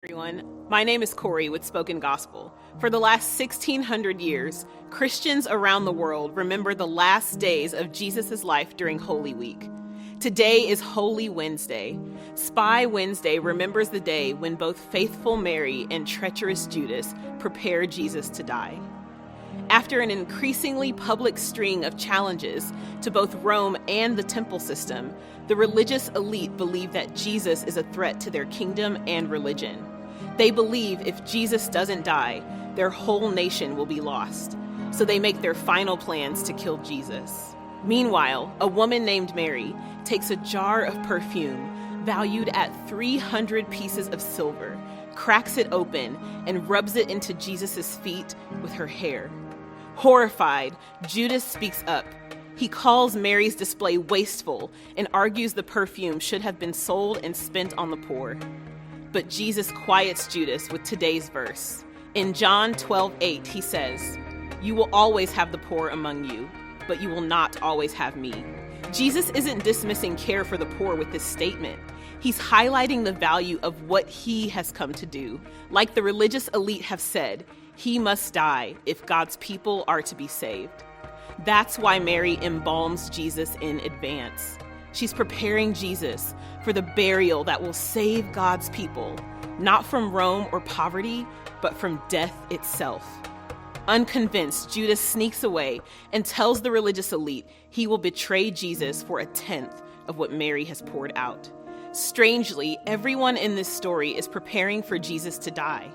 Everyone. My name is Corey with Spoken Gospel. For the last 1,600 years, Christians around the world remember the last days of Jesus' life during Holy Week. Today is Holy Wednesday. Spy Wednesday remembers the day when both faithful Mary and treacherous Judas prepared Jesus to die. After an increasingly public string of challenges to both Rome and the temple system, the religious elite believe that Jesus is a threat to their kingdom and religion. They believe if Jesus doesn't die, their whole nation will be lost. So they make their final plans to kill Jesus. Meanwhile, a woman named Mary takes a jar of perfume valued at 300 pieces of silver, cracks it open, and rubs it into Jesus' feet with her hair. Horrified, Judas speaks up. He calls Mary's display wasteful and argues the perfume should have been sold and spent on the poor. But Jesus quiets Judas with today's verse. In John 12:8, he says, "You will always have the poor among you, but you will not always have me." Jesus isn't dismissing care for the poor with this statement. He's highlighting the value of what he has come to do. Like the religious elite have said, he must die if God's people are to be saved. That's why Mary embalms Jesus in advance. She's preparing Jesus for the burial that will save God's people, not from Rome or poverty, but from death itself. Unconvinced, Judas sneaks away and tells the religious elite he will betray Jesus for a tenth of what Mary has poured out. Strangely, everyone in this story is preparing for Jesus to die.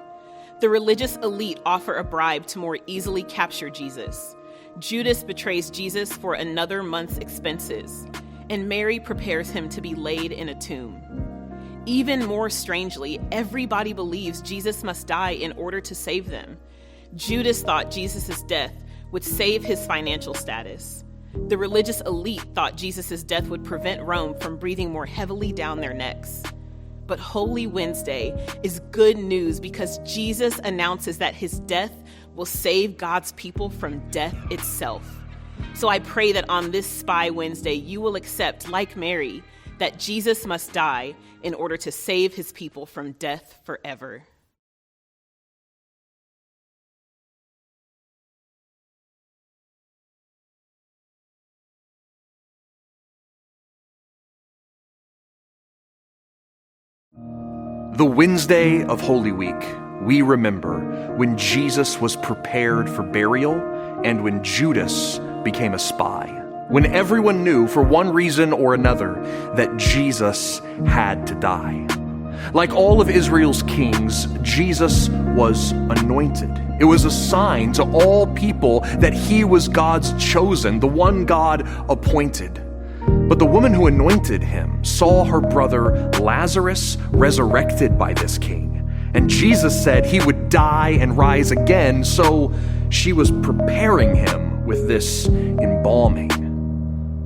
The religious elite offer a bribe to more easily capture Jesus. Judas betrays Jesus for another month's expenses, and Mary prepares him to be laid in a tomb. Even more strangely, everybody believes Jesus must die in order to save them. Judas thought Jesus' death would save his financial status. The religious elite thought Jesus' death would prevent Rome from breathing more heavily down their necks. But Holy Wednesday is good news because Jesus announces that his death will save God's people from death itself. So I pray that on this Spy Wednesday, you will accept, like Mary, that Jesus must die in order to save his people from death forever. The Wednesday of Holy Week, we remember when Jesus was prepared for burial and when Judas became a spy. When everyone knew, for one reason or another, that Jesus had to die. Like all of Israel's kings, Jesus was anointed. It was a sign to all people that he was God's chosen, the one God appointed. But the woman who anointed him saw her brother Lazarus resurrected by this king. And Jesus said he would die and rise again, so she was preparing him with this embalming.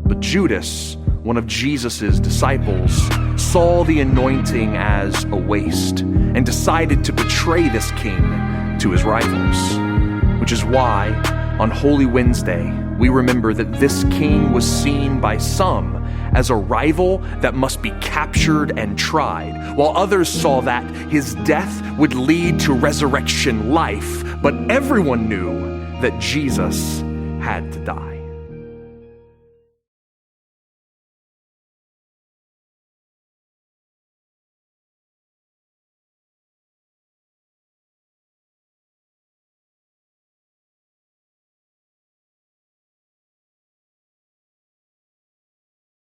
But Judas, one of Jesus' disciples, saw the anointing as a waste and decided to betray this king to his rivals. Which is why, on Holy Wednesday, we remember that this king was seen by some as a rival that must be captured and tried, while others saw that his death would lead to resurrection life. But everyone knew that Jesus had to die.